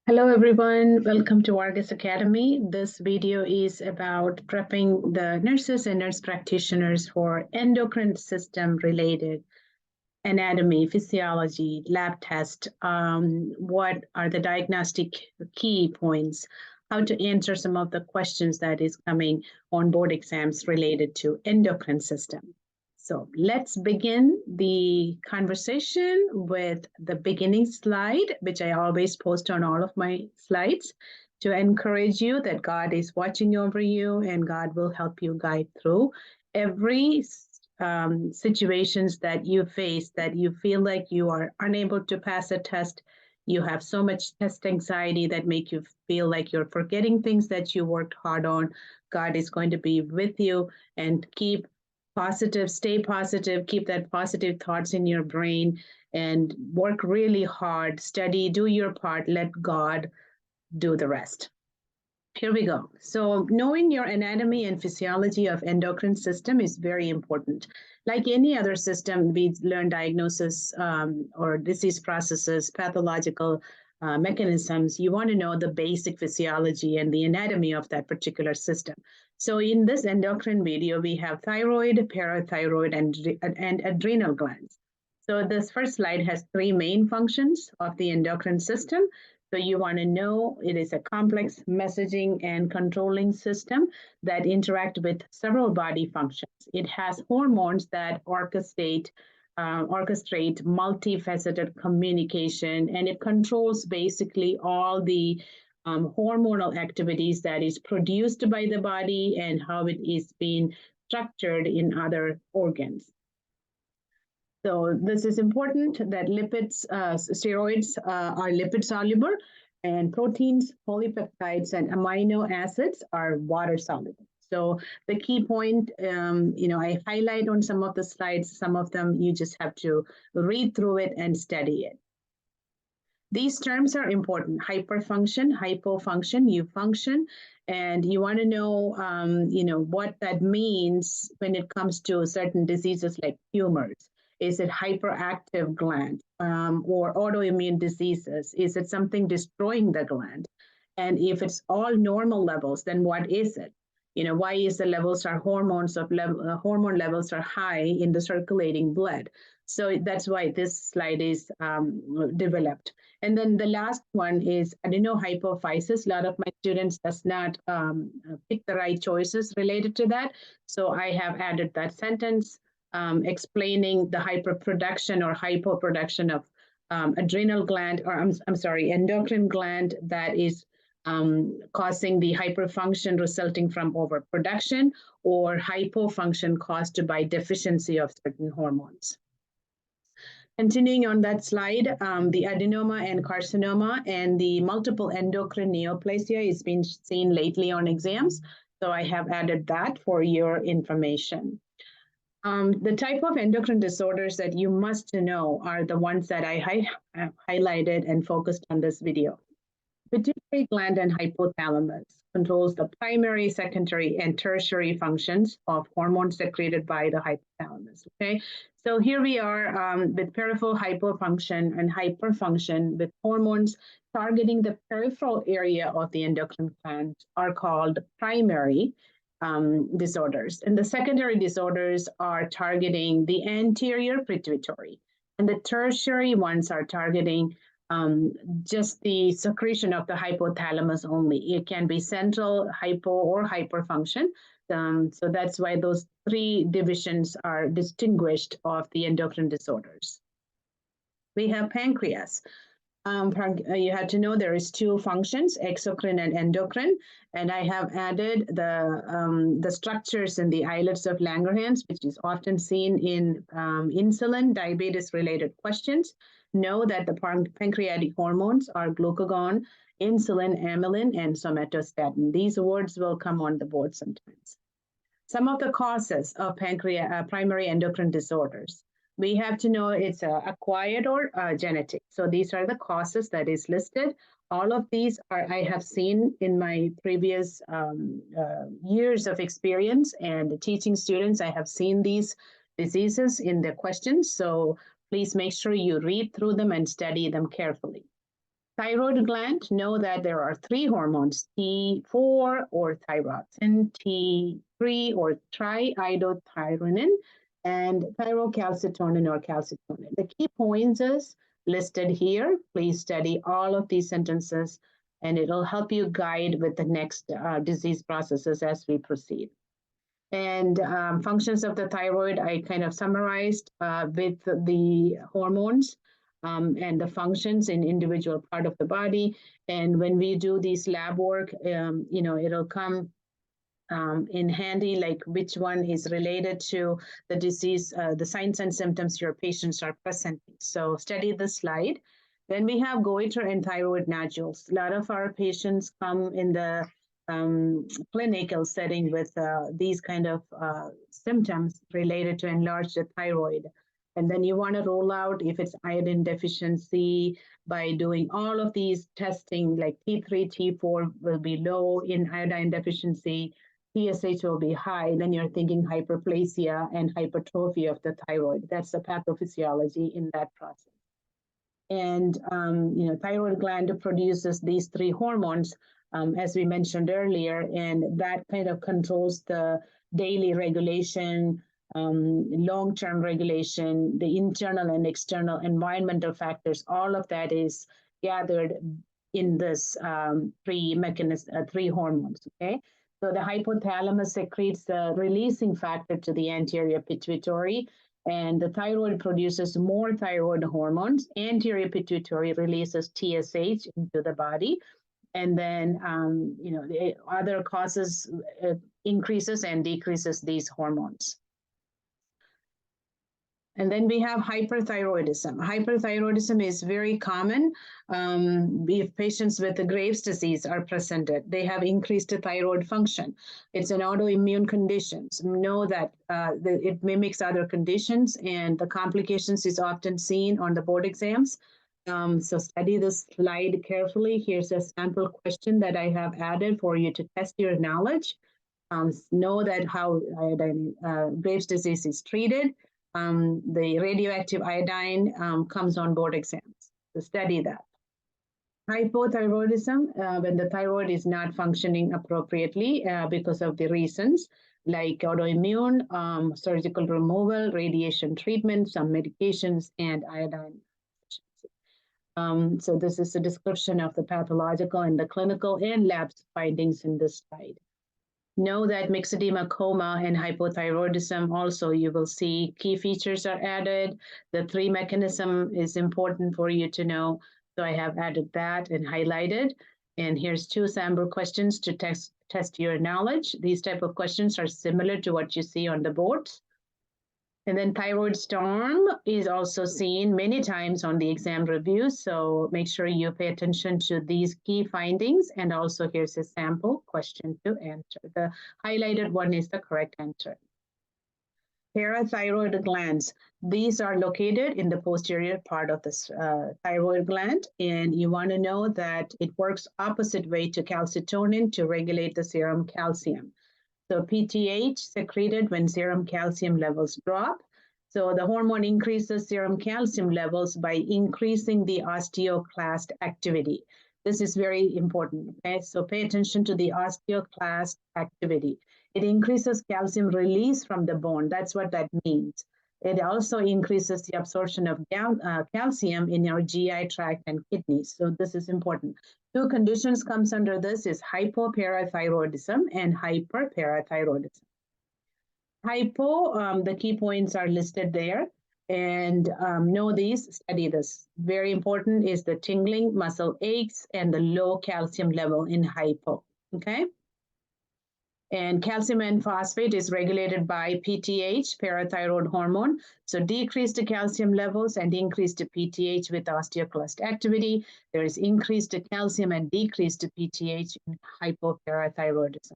Hello everyone, welcome to Vargas Academy. This video is about prepping the nurses and nurse practitioners for endocrine system related anatomy, physiology, lab test, what are the diagnostic key points, how to answer some of the questions that is coming on board exams related to endocrine system. So let's begin the conversation with the beginning slide, which I always post on all of my slides to encourage you that God is watching over you and God will help you guide through every situations that you face that you feel like you are unable to pass a test. You have so much test anxiety that make you feel like you're forgetting things that you worked hard on. God is going to be with you and keep positive, stay positive, keep that positive thoughts in your brain and work really hard, study, do your part, let God do the rest. Here we go. So knowing your anatomy and physiology of endocrine system is very important. Like any other system, we learn diagnosis or disease processes, pathological mechanisms. You want to know the basic physiology and the anatomy of that particular system. So in this endocrine video, we have thyroid, parathyroid, and adrenal glands. So this first slide has three main functions of the endocrine system. So you want to know it is a complex messaging and controlling system that interact with several body functions. It has hormones that orchestrate multifaceted communication, and it controls basically all the hormonal activities that is produced by the body and how it is being structured in other organs. So this is important that lipids, steroids are lipid soluble, and proteins, polypeptides, and amino acids are water soluble. So the key point, I highlight on some of the slides, some of them you just have to read through it and study it. These terms are important: hyperfunction, hypofunction, eufunction, and you want to know, what that means when it comes to certain diseases like tumors. Is it hyperactive gland or autoimmune diseases? Is it something destroying the gland? And if it's all normal levels, then what is it? Why is the levels are hormone levels are high in the circulating blood? So that's why this slide is developed. And then the last one is adenohypophysis. A lot of my students does not pick the right choices related to that. So I have added that sentence explaining the hyperproduction or hypoproduction of adrenal gland, or I'm sorry, endocrine gland that is causing the hyperfunction resulting from overproduction or hypofunction caused by deficiency of certain hormones. Continuing on that slide, the adenoma and carcinoma and the multiple endocrine neoplasia is being seen lately on exams. So I have added that for your information. The type of endocrine disorders that you must know are the ones that I highlighted and focused on this video. Pituitary gland and hypothalamus controls the primary, secondary, and tertiary functions of hormones secreted by the hypothalamus. Okay, so here we are with peripheral hypofunction and hyperfunction with hormones targeting the peripheral area of the endocrine gland are called primary disorders. And the secondary disorders are targeting the anterior pituitary. And the tertiary ones are targeting just the secretion of the hypothalamus only. It can be central, hypo, or hyperfunction. So that's why those three divisions are distinguished of the endocrine disorders. We have pancreas. You have to know there is two functions, exocrine and endocrine, and I have added the structures in the islets of Langerhans, which is often seen in insulin diabetes-related questions. Know that the pancreatic hormones are glucagon, insulin, amylin, and somatostatin. These words will come on the board sometimes. Some of the causes of primary endocrine disorders. We have to know it's acquired or genetic. So these are the causes that is listed. All of these I have seen in my previous years of experience and teaching students. I have seen these diseases in the questions. So please make sure you read through them and study them carefully. Thyroid gland, know that there are three hormones, T4 or thyroxine, T3 or triiodothyronine, and thyrocalcitonin or calcitonin. The key points is listed here. Please study all of these sentences, and it'll help you guide with the next disease processes as we proceed. And functions of the thyroid, I kind of summarized with the hormones and the functions in individual part of the body. And when we do these lab work, it'll come in handy, like which one is related to the disease, the signs and symptoms your patients are presenting. So study the slide. Then we have goiter and thyroid nodules. A lot of our patients come in the clinical setting with these kind of symptoms related to enlarged thyroid. And then you want to roll out if it's iodine deficiency by doing all of these testing, like T3, T4 will be low in iodine deficiency, TSH will be high, then you're thinking hyperplasia and hypertrophy of the thyroid. That's the pathophysiology in that process. And, thyroid gland produces these three hormones, as we mentioned earlier, and that kind of controls the daily regulation, long-term regulation, the internal and external environmental factors. All of that is gathered in this three hormones, okay? So the hypothalamus secretes the releasing factor to the anterior pituitary, and the thyroid produces more thyroid hormones. Anterior pituitary releases TSH into the body, and then the other causes increases and decreases these hormones. And then we have hyperthyroidism. Hyperthyroidism is very common if patients with the Graves' disease are presented. They have increased thyroid function. It's an autoimmune condition. So know that it mimics other conditions, and the complications is often seen on the board exams. So study this slide carefully. Here's a sample question that I have added for you to test your knowledge. Know that how Graves' disease is treated. The radioactive iodine comes on board exams. So study that. Hypothyroidism, when the thyroid is not functioning appropriately because of the reasons like autoimmune, surgical removal, radiation treatment, some medications, and iodine deficiency. So this is a description of the pathological and the clinical and lab findings in this slide. Know that myxedema, coma, and hypothyroidism also you will see key features are added. The three mechanism is important for you to know. So I have added that and highlighted. And here's two sample questions to test your knowledge. These type of questions are similar to what you see on the boards. And then thyroid storm is also seen many times on the exam review. So make sure you pay attention to these key findings. And also here's a sample question to answer. The highlighted one is the correct answer. Parathyroid glands. These are located in the posterior part of the thyroid gland. And you want to know that it works opposite way to calcitonin to regulate the serum calcium. So PTH secreted when serum calcium levels drop. So the hormone increases serum calcium levels by increasing the osteoclast activity. This is very important, okay? So pay attention to the osteoclast activity. It increases calcium release from the bone. That's what that means. It also increases the absorption of calcium in your GI tract and kidneys. So this is important. Two conditions comes under this is hypoparathyroidism and hyperparathyroidism. Hypo, the key points are listed there, and know these, study this. Very important is the tingling, muscle aches, and the low calcium level in hypo, okay? And calcium and phosphate is regulated by PTH, parathyroid hormone. So decreased calcium levels and increased PTH with osteoclast activity. There is increased calcium and decreased PTH in hypoparathyroidism.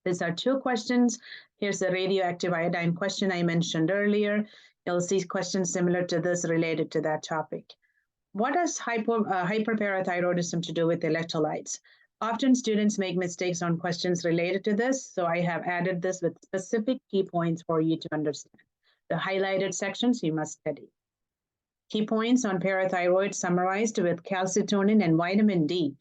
These are two questions. Here's the radioactive iodine question I mentioned earlier. You'll see questions similar to this related to that topic. What has hyperparathyroidism to do with electrolytes? Often students make mistakes on questions related to this, so I have added this with specific key points for you to understand. The highlighted sections you must study. Key points on parathyroid summarized with calcitonin and vitamin D.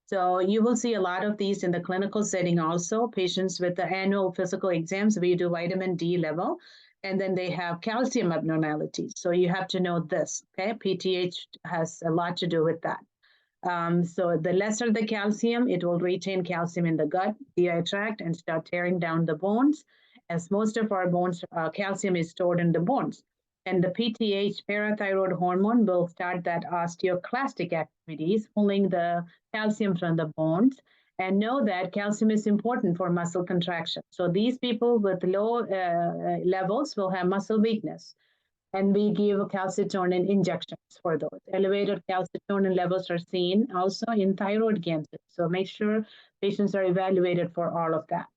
So you will see a lot of these in the clinical setting also. Patients with the annual physical exams, we do vitamin D level, and then they have calcium abnormalities. So you have to know this, okay? PTH has a lot to do with that. So the lesser the calcium, it will retain calcium in the gut, GI tract, and start tearing down the bones. As most of our bones, calcium is stored in the bones. And the PTH, parathyroid hormone, will start that osteoclastic activities, pulling the calcium from the bones. And know that calcium is important for muscle contraction. So these people with low levels will have muscle weakness. And we give calcitonin injections for those. Elevated calcitonin levels are seen also in thyroid cancer. So make sure patients are evaluated for all of that.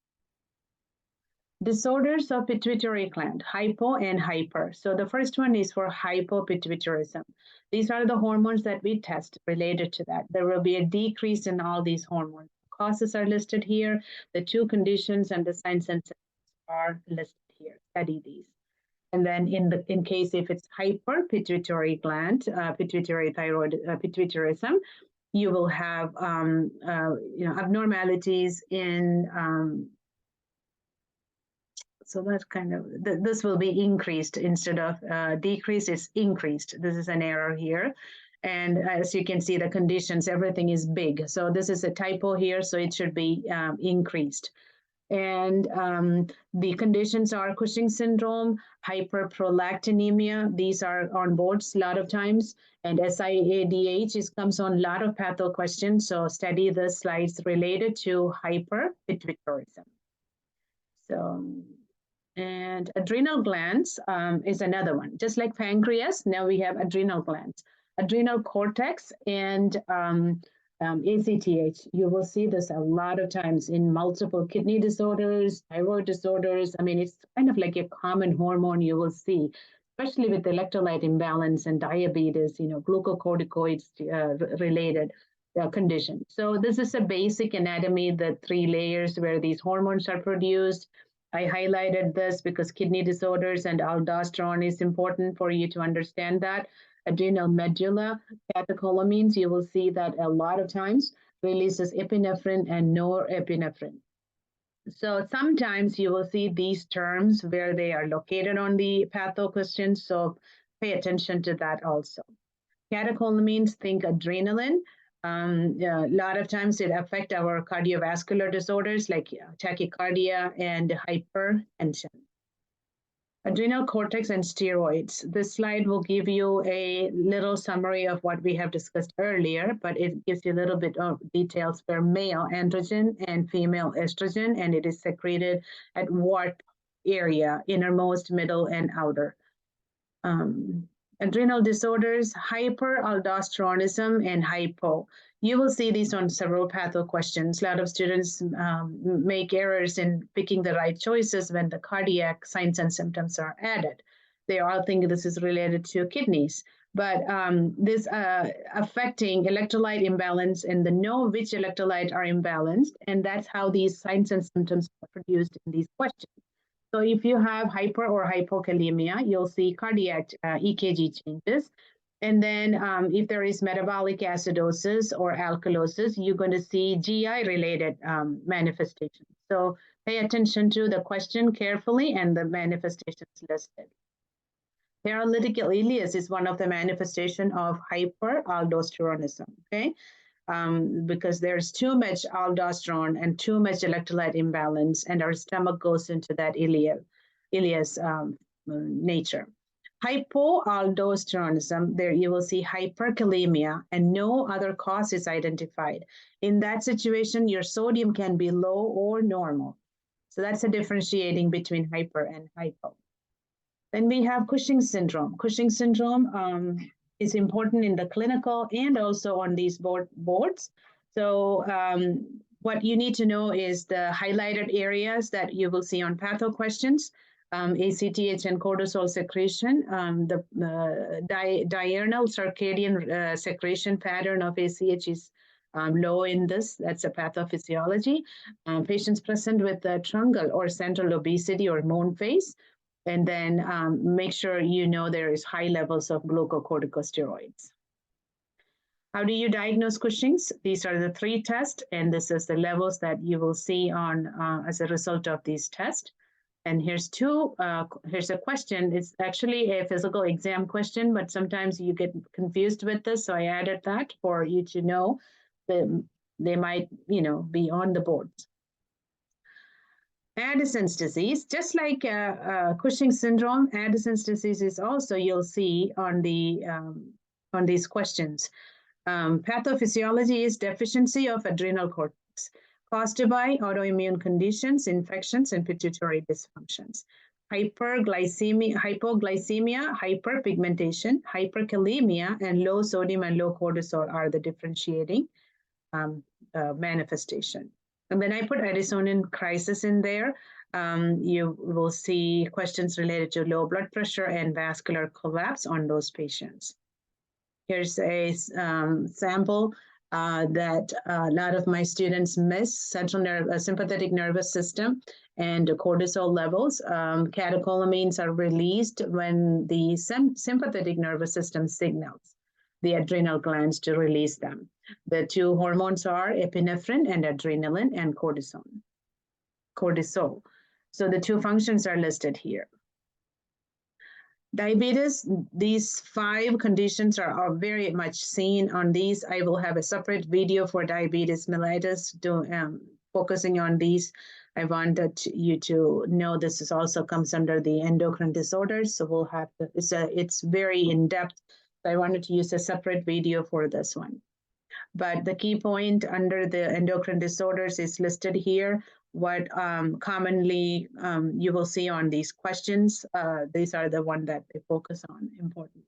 Disorders of pituitary gland, hypo and hyper. So the first one is for hypopituitarism. These are the hormones that we test related to that. There will be a decrease in all these hormones. Causes are listed here. The two conditions and the signs and symptoms are listed here. Study these. And then in case if it's hyperpituitary gland, pituitary thyroid, pituitarism, you will have abnormalities in. So that's kind of, this will be increased instead of decreased, it's increased. This is an error here. And as you can see, the conditions, everything is big. So this is a typo here, so it should be increased. And the conditions are Cushing syndrome, hyperprolactinemia. These are on boards a lot of times. And SIADH comes on a lot of patho questions. So study the slides related to hyperpituitarism. So, and adrenal glands is another one. Just like pancreas, now we have adrenal glands. Adrenal cortex and ACTH. You will see this a lot of times in multiple kidney disorders, thyroid disorders. I mean, it's kind of like a common hormone you will see, especially with electrolyte imbalance and diabetes, glucocorticoids related condition. So this is a basic anatomy, the 3 layers where these hormones are produced. I highlighted this because kidney disorders and aldosterone is important for you to understand that. Adrenal medulla, catecholamines, you will see that a lot of times releases epinephrine and norepinephrine. So sometimes you will see these terms where they are located on the patho questions, so pay attention to that also. Catecholamines, think adrenaline. A lot of times it affects our cardiovascular disorders like tachycardia and hypertension. Adrenal cortex and steroids. This slide will give you a little summary of what we have discussed earlier, but it gives you a little bit of details for male androgen and female estrogen, and it is secreted at what area, innermost, middle, and outer. Adrenal disorders, hyperaldosteronism and hypo. You will see these on several patho questions. A lot of students make errors in picking the right choices when the cardiac signs and symptoms are added. They all think this is related to kidneys, but this affecting electrolyte imbalance and the know which electrolyte are imbalanced, and that's how these signs and symptoms are produced in these questions. So if you have hyper or hypokalemia, you'll see cardiac EKG changes. And then if there is metabolic acidosis or alkalosis, you're going to see GI-related manifestations. So pay attention to the question carefully and the manifestations listed. Paralytic ileus is one of the manifestations of hyperaldosteronism, okay? Because there's too much aldosterone and too much electrolyte imbalance, and our stomach goes into that ileus nature. Hypoaldosteronism, there you will see hyperkalemia and no other cause is identified. In that situation, your sodium can be low or normal. So that's a differentiating between hyper and hypo. Then we have Cushing syndrome. Cushing syndrome is important in the clinical and also on these boards. So what you need to know is the highlighted areas that you will see on patho questions. ACTH and cortisol secretion, the diurnal circadian secretion pattern of ACH is low in this. That's a pathophysiology. Patients present with truncal or central obesity or moon face. And then make sure you know there is high levels of glucocorticosteroids. How do you diagnose Cushing's? These are the 3 tests, and this is the levels that you will see on as a result of these tests. And here's a question. It's actually a physical exam question, but sometimes you get confused with this, so I added that for you to know that they might, be on the board. Addison's disease, just like Cushing syndrome, Addison's disease is also, you'll see on these questions. Pathophysiology is deficiency of adrenal cortex caused by autoimmune conditions, infections, and pituitary dysfunctions. Hypoglycemia, hyperpigmentation, hyperkalemia, and low sodium and low cortisol are the differentiating manifestation. And when I put Addisonian crisis in there, you will see questions related to low blood pressure and vascular collapse on those patients. Here's a sample that a lot of my students miss: sympathetic nervous system and cortisol levels. Catecholamines are released when the sympathetic nervous system signals the adrenal glands to release them. The 2 hormones are epinephrine and adrenaline and cortisol. So the 2 functions are listed here. Diabetes, these 5 conditions are very much seen on these. I will have a separate video for diabetes mellitus focusing on these. I wanted you to know this is also comes under the endocrine disorders, so we'll have to, it's very in-depth. So I wanted to use a separate video for this one. But the key point under the endocrine disorders is listed here. What commonly you will see on these questions, these are the ones that they focus on, important.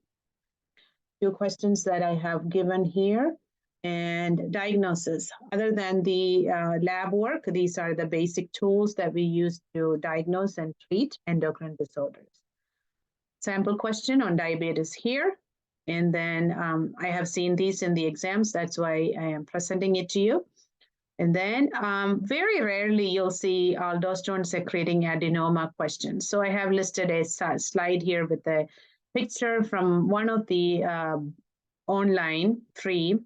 2 questions that I have given here. And diagnosis. Other than the lab work, these are the basic tools that we use to diagnose and treat endocrine disorders. Sample question on diabetes here. And then I have seen these in the exams. That's why I am presenting it to you. And then very rarely you'll see aldosterone secreting adenoma questions. So I have listed a slide here with a picture from one of the online free.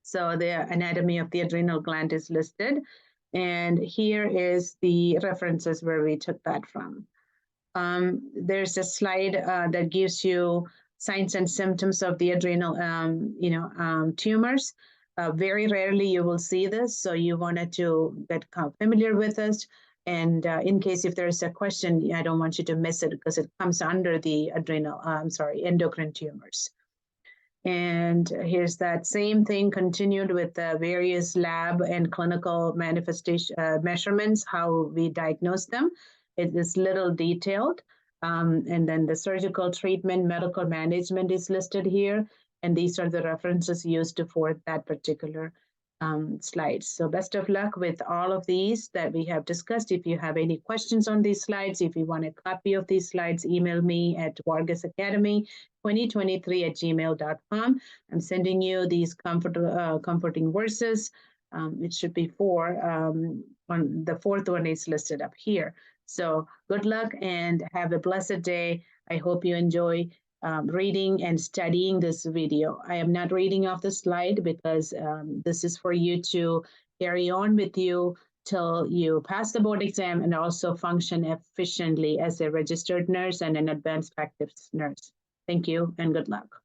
So the anatomy of the adrenal gland is listed. And here is the references where we took that from. There's a slide that gives you signs and symptoms of the adrenal tumors. Very rarely you will see this, so you wanted to get familiar with this. And in case if there's a question, I don't want you to miss it because it comes under the endocrine tumors. And here's that same thing continued with the various lab and clinical manifestation measurements, how we diagnose them. It is little detailed. And then the surgical treatment, medical management is listed here. And these are the references used for that particular slides. So best of luck with all of these that we have discussed. If you have any questions on these slides, if you want a copy of these slides, email me at vargesacademy2023@gmail.com. I'm sending you these comforting verses. It should be 4. On the 4th one is listed up here. So good luck and have a blessed day. I hope you enjoy reading and studying this video. I am not reading off the slide because this is for you to carry on with you till you pass the board exam and also function efficiently as a registered nurse and an advanced practice nurse. Thank you and good luck.